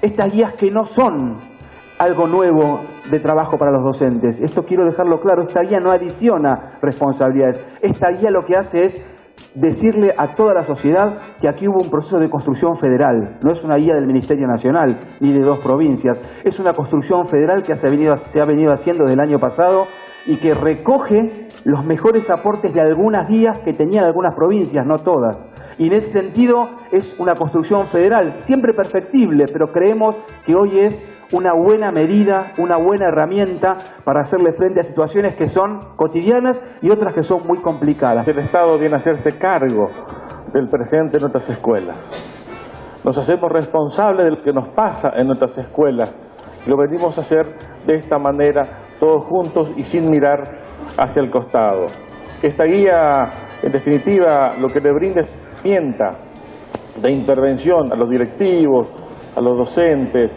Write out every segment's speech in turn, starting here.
Estas guías que no son algo nuevo de trabajo para los docentes. Esto quiero dejarlo claro, esta guía no adiciona responsabilidades. Esta guía lo que hace es decirle a toda la sociedad que aquí hubo un proceso de construcción federal. No es una guía del Ministerio Nacional ni de 2 provincias. Es una construcción federal que se ha venido haciendo desde el año pasado y que recoge los mejores aportes de algunas guías que tenían algunas provincias, no todas. Y en ese sentido es una construcción federal, siempre perfectible, pero creemos que hoy es una buena medida, una buena herramienta para hacerle frente a situaciones que son cotidianas y otras que son muy complicadas. El Estado viene a hacerse cargo del presente en nuestras escuelas. Nos hacemos responsables de lo que nos pasa en nuestras escuelas. Lo venimos a hacer de esta manera, todos juntos y sin mirar hacia el costado. Esta guía, en definitiva, lo que le brinda es herramienta de intervención a los directivos, a los docentes,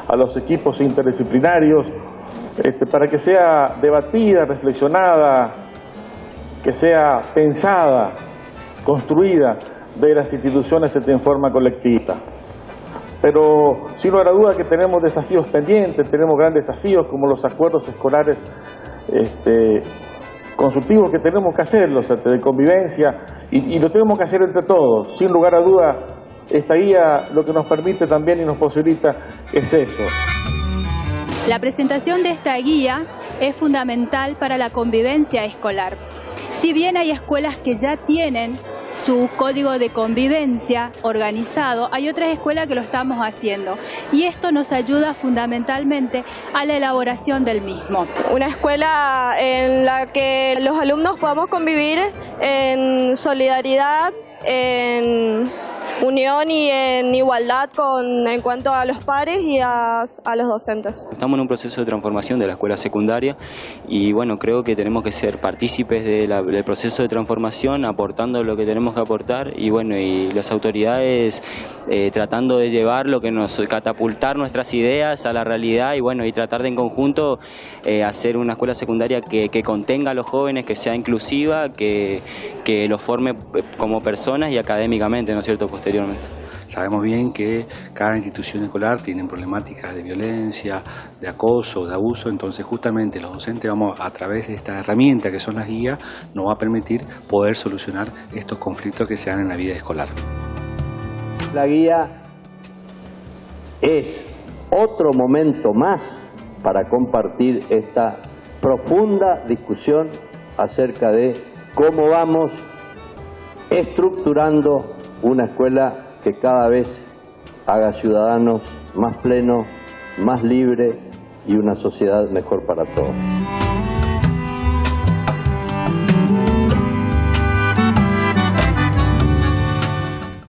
a los equipos interdisciplinarios, para que sea debatida, reflexionada, que sea pensada, construida de las instituciones en forma colectiva. Pero sin lugar a duda que tenemos desafíos pendientes, tenemos grandes desafíos como los acuerdos escolares consultivos que tenemos que hacer, los de convivencia, y lo tenemos que hacer entre todos. Sin lugar a duda, esta guía lo que nos permite también y nos posibilita es eso. La presentación de esta guía es fundamental para la convivencia escolar. Si bien hay escuelas que ya tienen su código de convivencia organizado, hay otras escuelas que lo estamos haciendo y esto nos ayuda fundamentalmente a la elaboración del mismo. Una escuela en la que los alumnos podamos convivir en solidaridad, en unión y en igualdad en cuanto a los pares y a los docentes. Estamos en un proceso de transformación de la escuela secundaria y bueno, creo que tenemos que ser partícipes del proceso de transformación, aportando lo que tenemos que aportar y bueno, y las autoridades tratando de llevar lo que catapultar nuestras ideas a la realidad y bueno, y tratar de en conjunto hacer una escuela secundaria que contenga a los jóvenes, que sea inclusiva, que los forme como personas y académicamente, ¿no es cierto?, posteriormente. Sabemos bien que cada institución escolar tiene problemáticas de violencia, de acoso, de abuso, entonces justamente los docentes vamos a través de esta herramienta que son las guías, nos va a permitir poder solucionar estos conflictos que se dan en la vida escolar. La guía es otro momento más para compartir esta profunda discusión acerca de cómo vamos estructurando una escuela que cada vez haga ciudadanos más plenos, más libres y una sociedad mejor para todos.